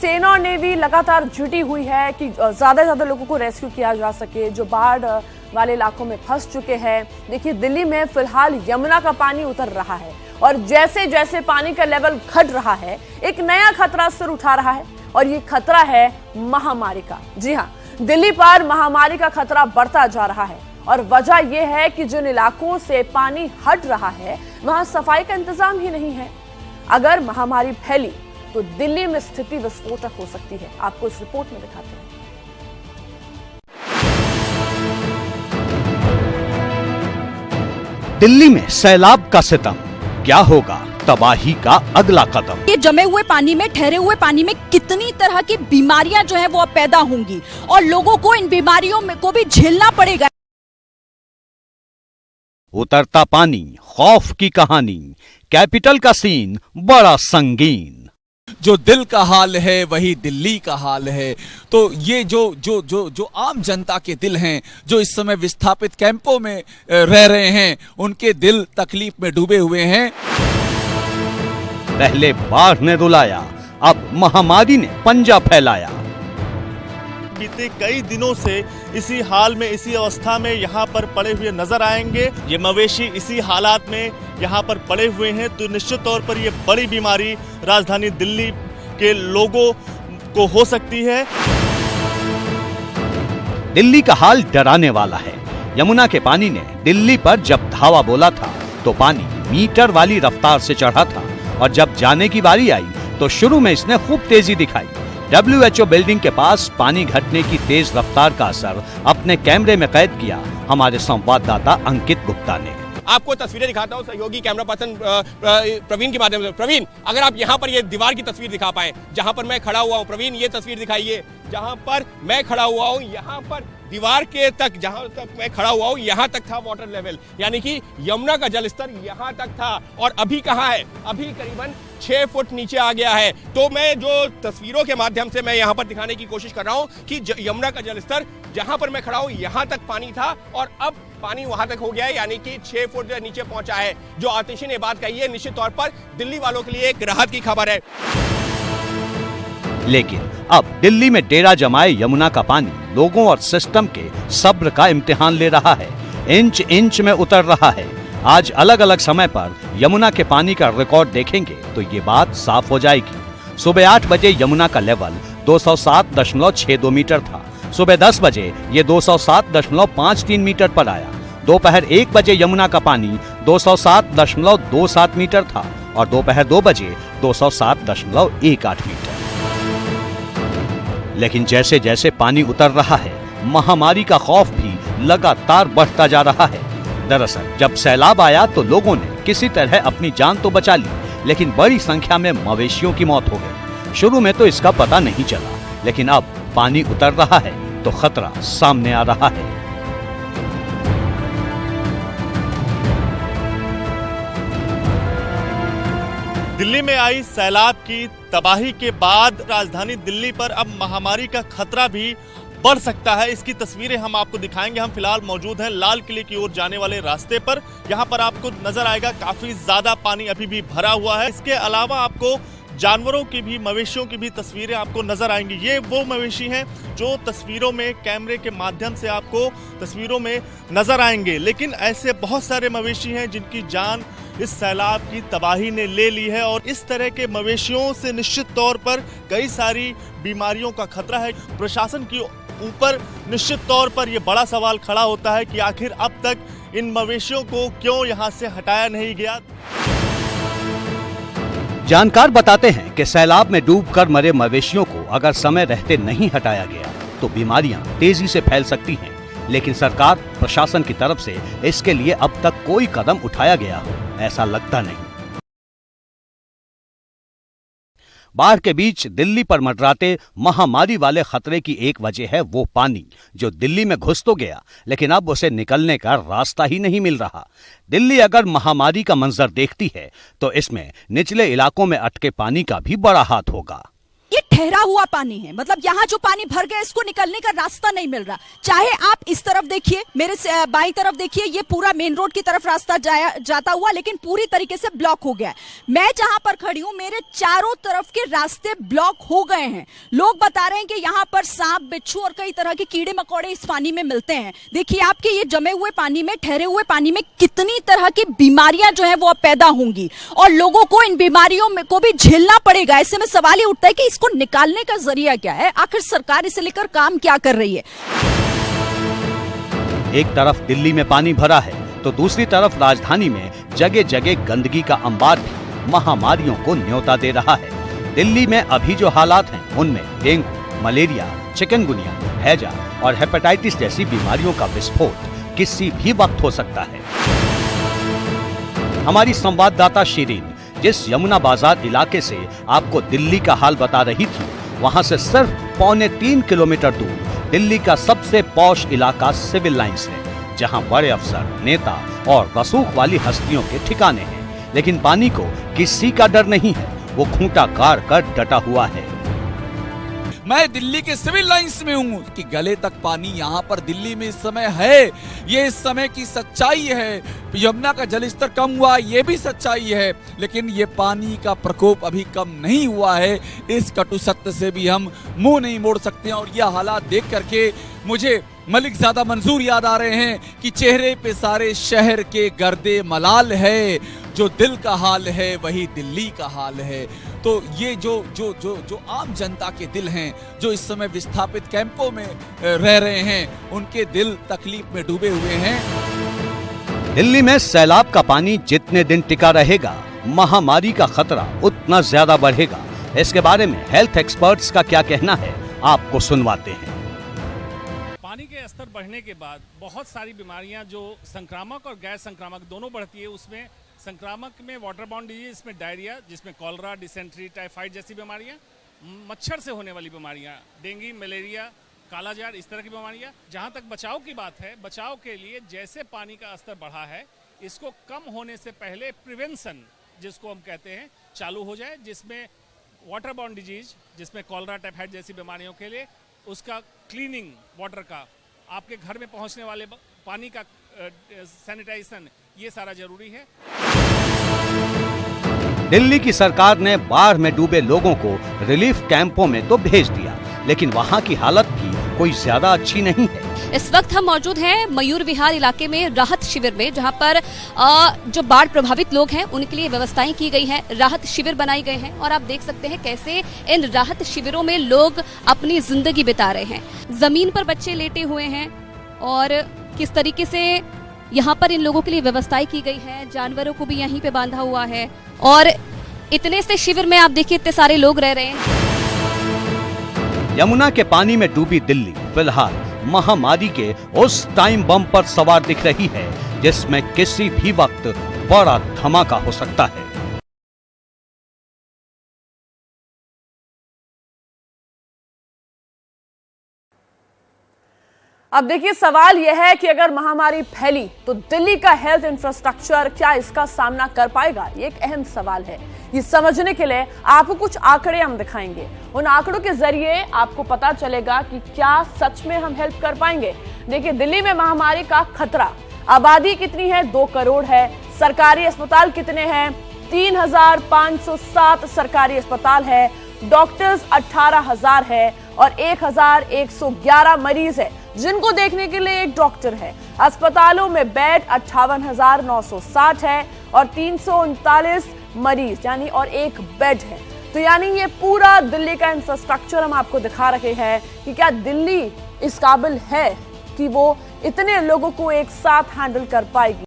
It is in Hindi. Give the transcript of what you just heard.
सेना और नेवी लगातार जुटी हुई है कि ज्यादा से ज्यादा लोगों को रेस्क्यू किया जा सके जो बाढ़ वाले इलाकों में फंस चुके हैं। देखिए दिल्ली में फिलहाल यमुना का पानी उतर रहा है और जैसे जैसे पानी का लेवल घट रहा है एक नया खतरा सिर उठा रहा है और ये खतरा है महामारी का। जी हाँ, दिल्ली पर महामारी का खतरा बढ़ता जा रहा है और वजह यह है कि जिन इलाकों से पानी हट रहा है वहां सफाई का इंतजाम ही नहीं है। अगर महामारी फैली तो दिल्ली में स्थिति विस्फोटक हो सकती है। आपको इस रिपोर्ट में दिखाते हैं। दिल्ली में सैलाब का सितम, क्या होगा तबाही का अगला कदम? ये जमे हुए पानी में, ठहरे हुए पानी में कितनी तरह की बीमारियां जो है वो अब पैदा होंगी और लोगों को इन बीमारियों में को भी झेलना पड़ेगा। उतरता पानी, खौफ की कहानी, कैपिटल का सीन बड़ा संगीन। जो दिल का हाल है वही दिल्ली का हाल है। तो ये जो आम जनता के दिल हैं, जो इस समय विस्थापित कैंपों में रह रहे हैं, उनके दिल तकलीफ में डूबे हुए हैं। पहले बाढ़ ने रुलाया, अब महामारी ने पंजा फैलाया। बीते कई दिनों से इसी हाल में, इसी अवस्था में यहाँ पर पड़े हुए नजर आएंगे। ये मवेशी इसी हालात में यहाँ पर पड़े हुए हैं, तो निश्चित तौर पर ये बड़ी बीमारी राजधानी दिल्ली के लोगों को हो सकती है। दिल्ली का हाल डराने वाला है। यमुना के पानी ने दिल्ली पर जब धावा बोला था तो पानी मीटर वाली रफ्तार से चढ़ा था और जब जाने की बारी आई तो शुरू में इसने खूब तेजी दिखाई। WHO बिल्डिंग के पास पानी घटने की तेज रफ्तार का असर अपने कैमरे में कैद किया हमारे संवाददाता अंकित गुप्ता ने। आपको तस्वीरें दिखाता हूं सहयोगी कैमरा पर्सन प्रवीण के माध्यम से। प्रवीण, अगर आप यहां पर ये दीवार की तस्वीर दिखा पाए जहां पर मैं खड़ा हुआ हूं। प्रवीण, ये तस्वीर दिखाइए जहां पर मैं खड़ा हुआ हूं। यहां पर दीवार के तक, जहां तक मैं खड़ा हुआ हूं, यहां तक था वाटर लेवल, यानी कि यमुना का जलस्तर यहां तक था और अभी कहां है? अभी करीबन 6 फुट नीचे आ गया है। तो मैं जो तस्वीरों के माध्यम से मैं यहां पर दिखाने की कोशिश कर रहा हूं कि यमुना का जलस्तर जहां पर मैं खड़ा हूं यहां तक पानी था और अब पानी वहां तक हो गया है, यानी कि 6 फुट नीचे पहुंचा है। जो आतिशी ने बात कही है, निश्चित तौर पर दिल्ली वालों के लिए एक राहत की खबर है। लेकिन अब दिल्ली में डेरा जमाए यमुना का पानी लोगों और सिस्टम के सब्र का इम्तिहान ले रहा है। इंच इंच में उतर रहा है। आज अलग अलग समय पर यमुना के पानी का रिकॉर्ड देखेंगे तो ये बात साफ हो जाएगी। सुबह 8 बजे यमुना का लेवल 207.62 मीटर था। सुबह 10 बजे ये 207.53 मीटर पर आया। दोपहर 1 बजे यमुना का पानी 207.27 मीटर था और दोपहर 2 बजे 207.18 मीटर। लेकिन जैसे जैसे पानी उतर रहा है, महामारी का खौफ भी लगातार बढ़ता जा रहा है। दरअसल जब सैलाब आया तो लोगों ने किसी तरह अपनी जान तो बचा ली, लेकिन बड़ी संख्या में मवेशियों की मौत हो गई। शुरू में तो इसका पता नहीं चला, लेकिन अब पानी उतर रहा है तो खतरा सामने आ रहा है। दिल्ली में आई सैलाब की तबाही के बाद राजधानी दिल्ली पर अब महामारी का खतरा भी बढ़ सकता है। इसकी तस्वीरें हम आपको दिखाएंगे। हम फिलहाल मौजूद हैं लाल किले की ओर जाने वाले रास्ते पर। यहाँ पर आपको नजर आएगा काफी ज्यादा पानी अभी भी भरा हुआ है। इसके अलावा आपको जानवरों की भी, मवेशियों की भी तस्वीरें आपको नजर आएंगी। ये वो मवेशी हैं जो तस्वीरों में, कैमरे के माध्यम से आपको तस्वीरों में नजर आएंगे। लेकिन ऐसे बहुत सारे मवेशी हैं जिनकी जान इस सैलाब की तबाही ने ले ली है और इस तरह के मवेशियों से निश्चित तौर पर कई सारी बीमारियों का खतरा है। प्रशासन की ऊपर निश्चित तौर पर यह बड़ा सवाल खड़ा होता है कि आखिर अब तक इन मवेशियों को क्यों यहां से हटाया नहीं गया। जानकार बताते हैं कि सैलाब में डूबकर मरे मवेशियों को अगर समय रहते नहीं हटाया गया तो बीमारियां तेजी से फैल सकती हैं। लेकिन सरकार, प्रशासन की तरफ से इसके लिए अब तक कोई कदम उठाया गया हो ऐसा लगता नहीं। बाढ़ के बीच दिल्ली पर मंडराते महामारी वाले खतरे की एक वजह है वो पानी जो दिल्ली में घुस तो गया, लेकिन अब उसे निकलने का रास्ता ही नहीं मिल रहा। दिल्ली अगर महामारी का मंजर देखती है तो इसमें निचले इलाकों में अटके पानी का भी बड़ा हाथ होगा। ये ठहरा हुआ पानी है, मतलब यहाँ जो पानी भर गया इसको निकलने का रास्ता नहीं मिल रहा। चाहे आप इस तरफ देखिए, मेरे बाईं तरफ देखिए, ये पूरा मेन रोड की तरफ रास्ता जाता हुआ, लेकिन पूरी तरीके से ब्लॉक हो गया है। मैं जहां पर खड़ी हूं मेरे चारों तरफ के रास्ते ब्लॉक हो गए हैं। लोग बता रहे हैं कि यहाँ पर सांप, बिच्छू और कई तरह के कीड़े मकोड़े इस पानी में मिलते हैं। देखिए आपके ये जमे हुए पानी में, ठहरे हुए पानी में कितनी तरह की बीमारियां जो है वो अब पैदा होंगी और लोगों को इन बीमारियों में को भी झेलना पड़ेगा। ऐसे में सवाल ये उठता है कि इसको निकालने का जरिया क्या है, आखिर सरकार इसे लेकर काम क्या कर रही है। एक तरफ दिल्ली में पानी भरा है तो दूसरी तरफ राजधानी में जगह जगह गंदगी का अंबार भी महामारियों को न्योता दे रहा है। दिल्ली में अभी जो हालात हैं उनमें डेंगू, मलेरिया, चिकनगुनिया, हैजा और हेपेटाइटिस जैसी बीमारियों का विस्फोट किसी भी वक्त हो सकता है। हमारी संवाददाता शिरीन जिस यमुना बाजार इलाके से आपको दिल्ली का हाल बता रही थी, वहां से सिर्फ 3.25 किलोमीटर दूर दिल्ली का सबसे पॉश इलाका सिविल लाइंस है, जहां बड़े अफसर, नेता और रसूख वाली हस्तियों के ठिकाने हैं। लेकिन पानी को किसी का डर नहीं है, वो खूंटा गाड़ कर डटा हुआ है। मैं दिल्ली के सिविल लाइंस में हूं कि गले तक पानी यहाँ पर दिल्ली में इस समय है। ये इस समय की सच्चाई है। यमुना का जलस्तर कम हुआ, ये भी सच्चाई है, लेकिन ये पानी का प्रकोप अभी कम नहीं हुआ है। इस कटु सत्य से भी हम मुंह नहीं मोड़ सकते हैं। और यह हालात देख करके मुझे मलिक ज़्यादा मंजूर याद आ रहे हैं कि चेहरे पे सारे शहर के गर्दे मलाल है, जो दिल का हाल है वही दिल्ली का हाल है। तो ये जो आम जनता के दिल हैं, जो इस समय विस्थापित कैंपों में रह रहे हैं, उनके दिल तकलीफ में डूबे हुए हैं। दिल्ली में सैलाब का पानी जितने दिन टिका रहेगा, महामारी का खतरा उतना ज्यादा बढ़ेगा। इसके बारे में हेल्थ एक्सपर्ट्स का क्या कहना है, आपको सुनवाते हैं। पानी के स्तर बढ़ने के बाद बहुत सारी बीमारियां जो संक्रामक और गैर संक्रामक दोनों बढ़ती है। उसमें संक्रामक में वाटर बॉर्न डिजीज, इसमें डायरिया, जिसमें कॉलरा, डिसेंट्री, टाइफाइड जैसी बीमारियां, मच्छर से होने वाली बीमारियां, डेंगू, मलेरिया, कालाजार, इस तरह की बीमारियां। जहां तक बचाव की बात है, बचाव के लिए जैसे पानी का स्तर बढ़ा है, इसको कम होने से पहले प्रिवेंशन, जिसको हम कहते हैं, चालू हो जाए, जिसमें वाटर बॉर्न डिजीज, जिसमें कॉलरा, टाइफाइड जैसी बीमारियों के लिए उसका क्लीनिंग वाटर का, आपके घर में पहुंचने वाले पानी का सैनिटाइजेशन, ये सारा जरूरी है। दिल्ली की सरकार ने बाढ़ में डूबे लोगों को रिलीफ कैंपों में तो भेज दिया, लेकिन वहां की हालत भी कोई ज्यादा अच्छी नहीं है। इस वक्त हम मौजूद हैं मयूर विहार इलाके में राहत शिविर में, जहां पर जो बाढ़ प्रभावित लोग हैं उनके लिए व्यवस्थाएं की गई हैं, राहत शिविर बनाए गए हैं। और आप देख सकते हैं कैसे इन राहत शिविरों में लोग अपनी जिंदगी बिता रहे हैं। जमीन पर बच्चे लेटे हुए हैं और किस तरीके से यहाँ पर इन लोगों के लिए व्यवस्थाएं की गई है। जानवरों को भी यहीं पे बांधा हुआ है और इतने से शिविर में आप देखिए इतने सारे लोग रह रहे हैं। यमुना के पानी में डूबी दिल्ली फिलहाल महामारी के उस टाइम बम पर सवार दिख रही है, जिसमें किसी भी वक्त बड़ा धमाका हो सकता है। अब देखिए, सवाल यह है कि अगर महामारी फैली तो दिल्ली का हेल्थ इंफ्रास्ट्रक्चर क्या इसका सामना कर पाएगा? ये एक अहम सवाल है। ये समझने के लिए आपको कुछ आंकड़े हम दिखाएंगे। उन आंकड़ों के जरिए आपको पता चलेगा कि क्या सच में हम हेल्प कर पाएंगे। देखिए, दिल्ली में महामारी का खतरा, आबादी कितनी है? 2 करोड़ है। सरकारी अस्पताल कितने हैं? 3,507 सरकारी अस्पताल है। डॉक्टर्स 18,000 है और 1,111 मरीज है जिनको देखने के लिए एक डॉक्टर है। अस्पतालों में बेड 58,960 है और 339 मरीज यानी और एक बेड है। तो यानी ये पूरा दिल्ली का इंफ्रास्ट्रक्चर हम आपको दिखा रहे हैं कि क्या दिल्ली इस काबिल है कि वो इतने लोगों को एक साथ हैंडल कर पाएगी।